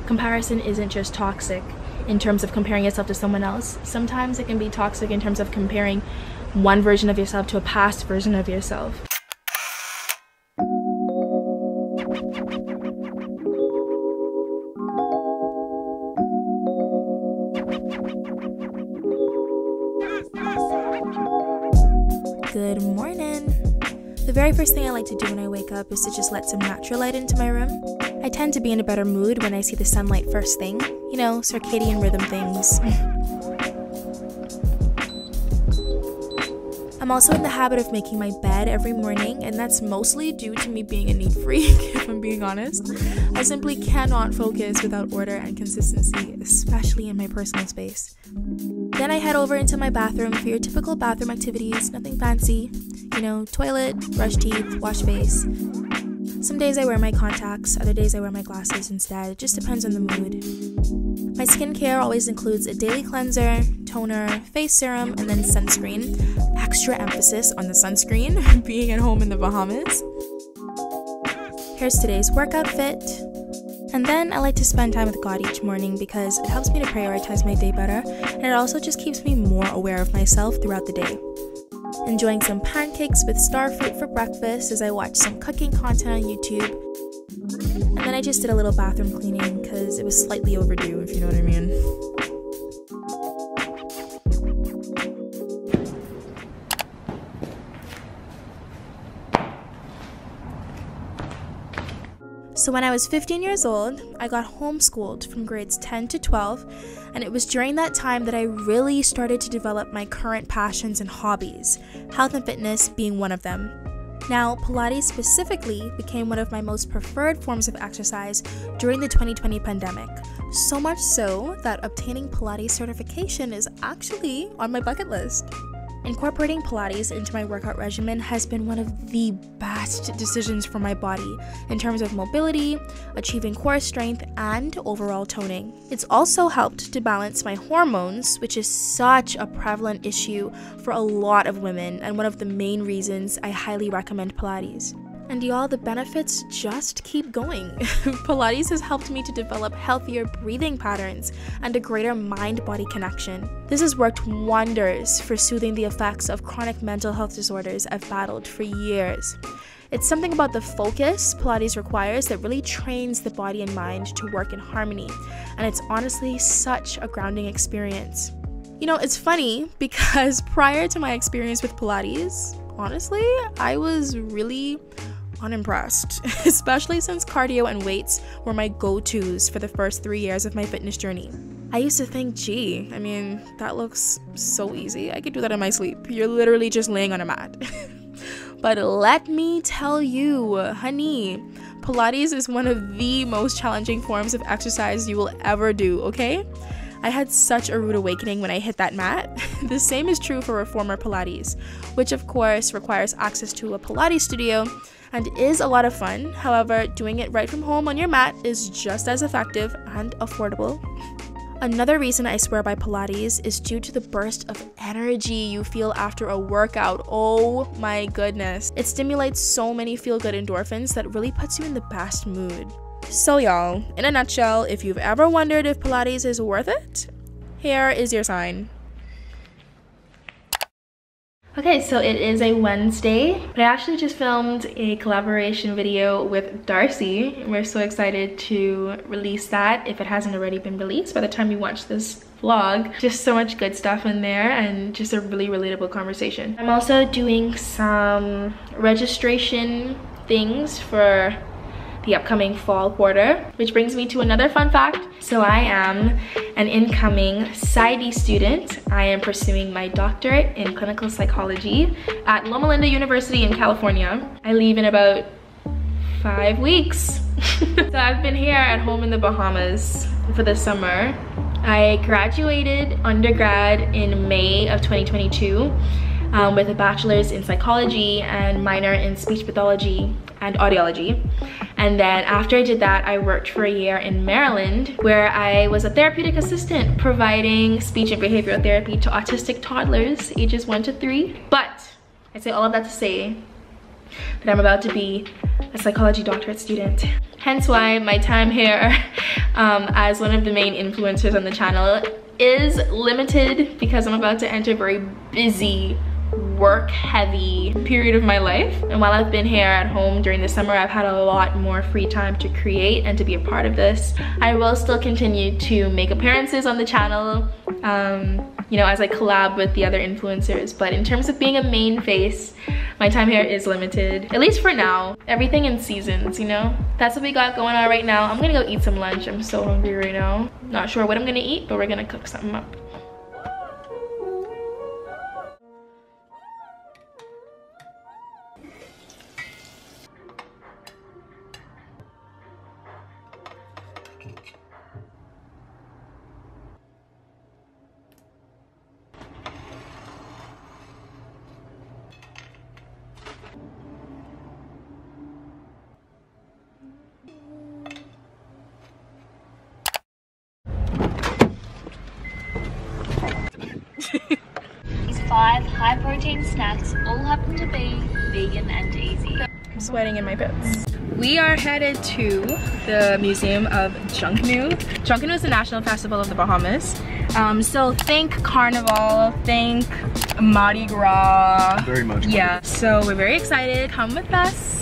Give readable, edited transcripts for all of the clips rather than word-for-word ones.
Comparison isn't just toxic in terms of comparing yourself to someone else. Sometimes it can be toxic in terms of comparing one version of yourself to a past version of yourself. Good morning. The very first thing I like to do when I wake up is to just let some natural light into my room. I tend to be in a better mood when I see the sunlight first thing. You know, circadian rhythm things. I'm also in the habit of making my bed every morning, and that's mostly due to me being a neat freak, if I'm being honest. I simply cannot focus without order and consistency, especially in my personal space. Then I head over into my bathroom for your typical bathroom activities, nothing fancy. You know, toilet, brush teeth, wash face. Some days I wear my contacts, other days I wear my glasses instead. It just depends on the mood. My skincare always includes a daily cleanser, toner, face serum, and then sunscreen. Extra emphasis on the sunscreen, being at home in the Bahamas. Here's today's workout fit. And then I like to spend time with God each morning because it helps me to prioritize my day better, and it also just keeps me more aware of myself throughout the day. Enjoying some pancakes with starfruit for breakfast as I watch some cooking content on YouTube. And then I just did a little bathroom cleaning because it was slightly overdue, if you know what I mean. So when I was 15 years old, I got homeschooled from grades 10 to 12, and it was during that time that I really started to develop my current passions and hobbies, health and fitness being one of them. Now, Pilates specifically became one of my most preferred forms of exercise during the 2020 pandemic, so much so that obtaining Pilates certification is actually on my bucket list. Incorporating Pilates into my workout regimen has been one of the best decisions for my body in terms of mobility, achieving core strength, and overall toning. It's also helped to balance my hormones, which is such a prevalent issue for a lot of women and one of the main reasons I highly recommend Pilates. And y'all, the benefits just keep going. Pilates has helped me to develop healthier breathing patterns and a greater mind-body connection. This has worked wonders for soothing the effects of chronic mental health disorders I've battled for years. It's something about the focus Pilates requires that really trains the body and mind to work in harmony, and it's honestly such a grounding experience. You know, it's funny because prior to my experience with Pilates, honestly, I was really unimpressed, especially since cardio and weights were my go-tos for the first 3 years of my fitness journey. I used to think, gee, I mean, that looks so easy. I could do that in my sleep. You're literally just laying on a mat. But let me tell you, honey, Pilates is one of the most challenging forms of exercise you will ever do, okay? I had such a rude awakening when I hit that mat. The same is true for reformer Pilates, which of course requires access to a Pilates studio and is a lot of fun. However, doing it right from home on your mat is just as effective and affordable. Another reason I swear by Pilates is due to the burst of energy you feel after a workout. Oh my goodness. It stimulates so many feel-good endorphins that really puts you in the best mood. So y'all, in a nutshell, if you've ever wondered if Pilates is worth it, here is your sign. Okay, so it is a Wednesday, but I actually just filmed a collaboration video with Darcy. We're so excited to release that if it hasn't already been released by the time you watch this vlog. Just so much good stuff in there and just a really relatable conversation. I'm also doing some registration things for the upcoming fall quarter, which brings me to another fun fact. So I am an incoming PsyD student. I am pursuing my doctorate in clinical psychology at Loma Linda University in California. I leave in about 5 weeks. So I've been here at home in the Bahamas for the summer. I graduated undergrad in May of 2022 with a bachelor's in psychology and minor in speech pathology and audiology. And then after I did that, I worked for a year in Maryland where I was a therapeutic assistant providing speech and behavioral therapy to autistic toddlers ages 1 to 3. But I say all of that to say that I'm about to be a psychology doctorate student. Hence why my time here as one of the main influencers on the channel is limited, because I'm about to enter a very busy, work heavy period of my life. And while I've been here at home during the summer, I've had a lot more free time to create and to be a part of this. I will still continue to make appearances on the channel, you know, as I collab with the other influencers. But in terms of being a main face, my time here is limited, at least for now. Everything in seasons, you know? That's what we got going on right now. I'm gonna go eat some lunch. I'm so hungry right now. Not sure what I'm gonna eat, but we're gonna cook something up. These 5 high-protein snacks all happen to be vegan and easy. I'm sweating in my pits. We are headed to the Museum of Junkanoo. Junkanoo is the national festival of the Bahamas. So think carnival, think Mardi Gras. Very much. Yeah, so we're very excited. Come with us.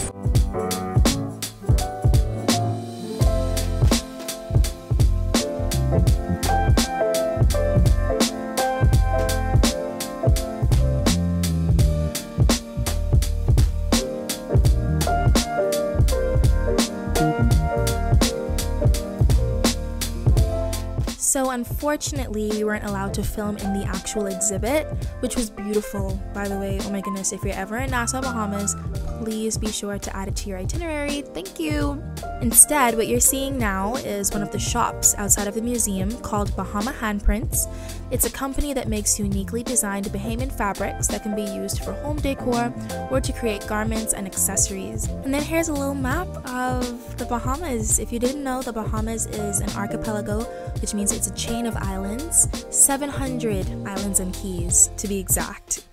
So unfortunately, we weren't allowed to film in the actual exhibit, which was beautiful, by the way. Oh my goodness, if you're ever in Nassau, Bahamas, please be sure to add it to your itinerary. Thank you. Instead, what you're seeing now is one of the shops outside of the museum called Bahama Handprints. It's a company that makes uniquely designed Bahamian fabrics that can be used for home decor or to create garments and accessories. And then here's a little map of the Bahamas. If you didn't know, the Bahamas is an archipelago, which means it's a chain of islands, 700 islands and keys to be exact.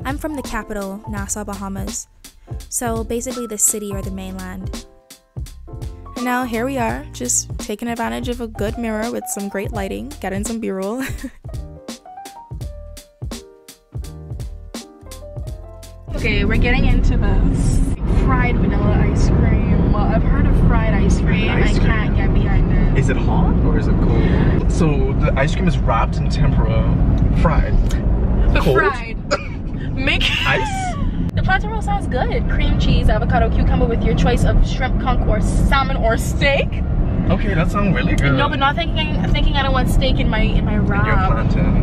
I'm from the capital, Nassau, Bahamas. So basically the city or the mainland. And now here we are, just taking advantage of a good mirror with some great lighting, getting some b-roll. Okay, we're getting into this fried vanilla ice cream. Well, I've heard of fried ice cream. I can't get behind it. Is it hot or is it cold? So the ice cream is wrapped in tempura, fried. But Cold? fried. Make Ice? The plantain roll sounds good. Cream cheese, avocado, cucumber with your choice of shrimp, conch, or salmon, or steak. Okay, that sounds really good. No, but not thinking I don't want steak in my wrap. Your plantain.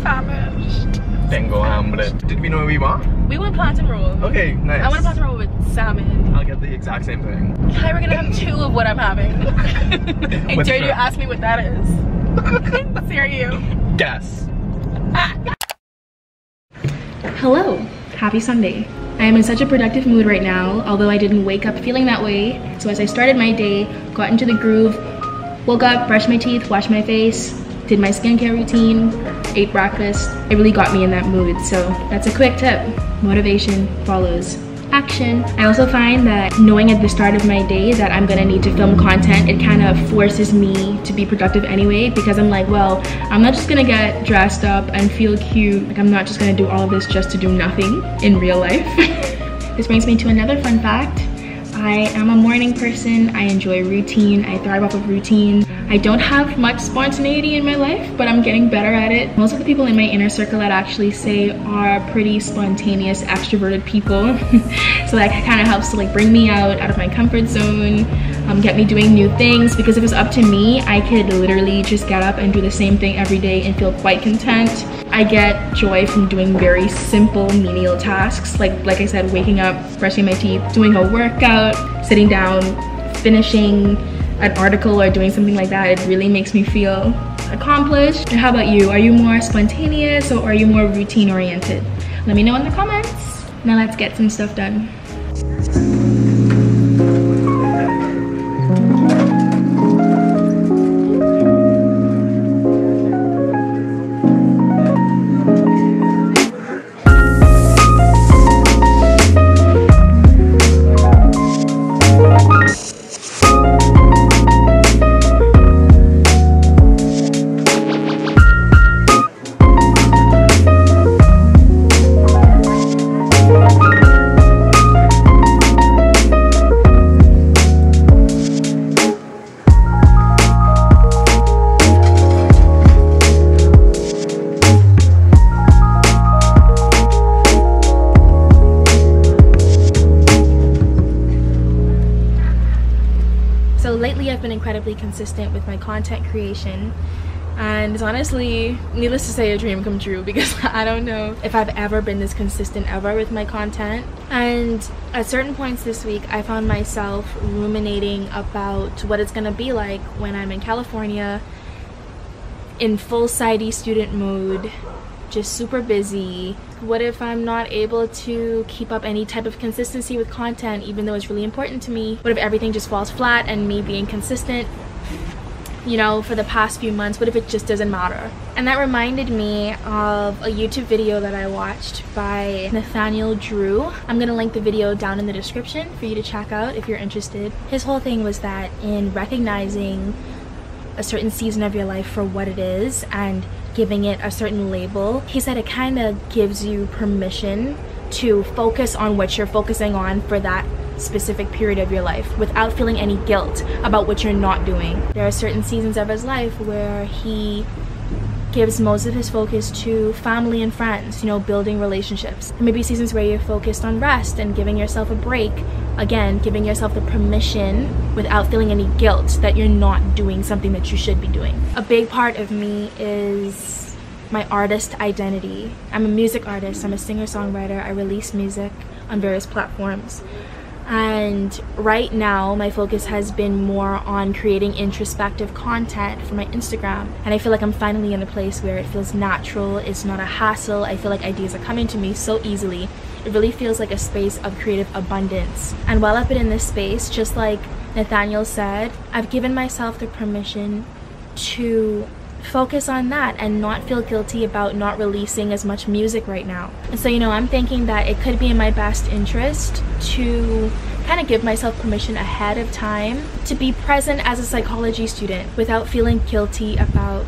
Famished. Tengo hambre. Did we know what we want? We want plantain roll. Okay, nice. I want a plantain roll with salmon. I'll get the exact same thing. Hi, we're gonna have 2 of what I'm having. I With dare you to shrimp. ask me what that is. Dare you? Guess. Hello, happy Sunday. I am in such a productive mood right now, although I didn't wake up feeling that way. So as I started my day, got into the groove, woke up, brushed my teeth, washed my face, did my skincare routine, ate breakfast. It really got me in that mood. So that's a quick tip. Motivation follows action. I also find that knowing at the start of my day that I'm gonna need to film content, it kind of forces me to be productive anyway, because I'm like, well, I'm not just gonna get dressed up and feel cute. Like, I'm not just gonna do all of this just to do nothing in real life. This brings me to another fun fact. I am a morning person. I enjoy routine. I thrive off of routine. I don't have much spontaneity in my life, but I'm getting better at it. Most of the people in my inner circle I'd actually say are pretty spontaneous, extroverted people. So that kind of helps to like bring me out of my comfort zone, get me doing new things, because if it's up to me, I could literally just get up and do the same thing every day and feel quite content. I get joy from doing very simple menial tasks, like I said, waking up, brushing my teeth, doing a workout, sitting down, finishing an article or doing something like that. It really makes me feel accomplished. And how about you? Are you more spontaneous or are you more routine oriented? Let me know in the comments. Now let's get some stuff done. lately I've been incredibly consistent with my content creation, and it's honestly, needless to say, a dream come true, because I don't know if I've ever been this consistent ever with my content. And at certain points this week, I found myself ruminating about what it's gonna be like when I'm in California, in full PsyD student mode, just super busy. What if I'm not able to keep up any type of consistency with content, even though it's really important to me? What if everything just falls flat and me being consistent, you know, for the past few months, what if it just doesn't matter? And that reminded me of a YouTube video that I watched by Nathaniel. I'm gonna link the video down in the description for you to check out if you're interested. His whole thing was that in recognizing a certain season of your life for what it is and giving it a certain label, he said it kind of gives you permission to focus on what you're focusing on for that specific period of your life without feeling any guilt about what you're not doing. There are certain seasons of his life where he gives most of his focus to family and friends, you know, building relationships. There may be seasons where you're focused on rest and giving yourself a break. Again, giving yourself the permission without feeling any guilt that you're not doing something that you should be doing. A big part of me is my artist identity. I'm a music artist, I'm a singer-songwriter, I release music on various platforms. And right now my focus has been more on creating introspective content for my Instagram, and I feel like I'm finally in a place where it feels natural, it's not a hassle. I feel like ideas are coming to me so easily. It really feels like a space of creative abundance. And while I've been in this space, just like Nathaniel said, I've given myself the permission to focus on that and not feel guilty about not releasing as much music right now. And so, you know, I'm thinking that it could be in my best interest to kind of give myself permission ahead of time to be present as a psychology student without feeling guilty about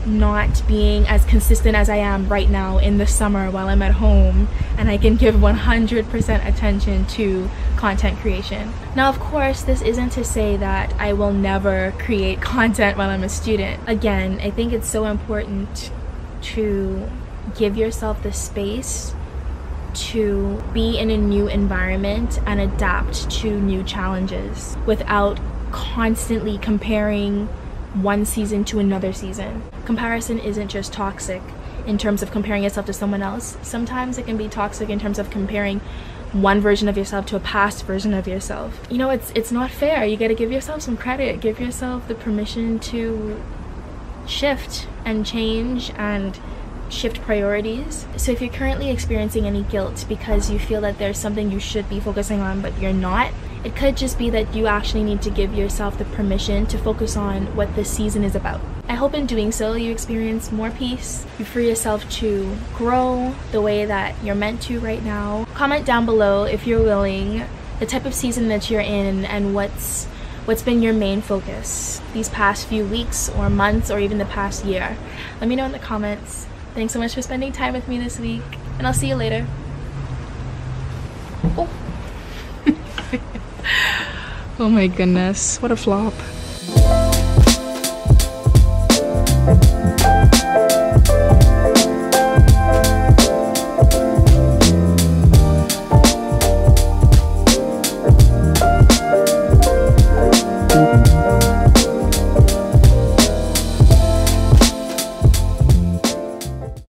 not being as consistent as I am right now in the summer while I'm at home and I can give 100% attention to content creation. Now, of course, this isn't to say that I will never create content while I'm a student. Again, I think it's so important to give yourself the space to be in a new environment and adapt to new challenges without constantly comparing one season to another season. Comparison isn't just toxic in terms of comparing yourself to someone else. Sometimes it can be toxic in terms of comparing one version of yourself to a past version of yourself. You know, it's not fair. You gotta give yourself some credit. Give yourself the permission to shift and change and shift priorities. So if you're currently experiencing any guilt because you feel that there's something you should be focusing on but you're not, it could just be that you actually need to give yourself the permission to focus on what this season is about. I hope in doing so you experience more peace, you free yourself to grow the way that you're meant to right now. Comment down below if you're willing the type of season that you're in and what's been your main focus these past few weeks or months or even the past year. Let me know in the comments. Thanks so much for spending time with me this week, and I'll see you later. Oh. Oh my goodness, what a flop.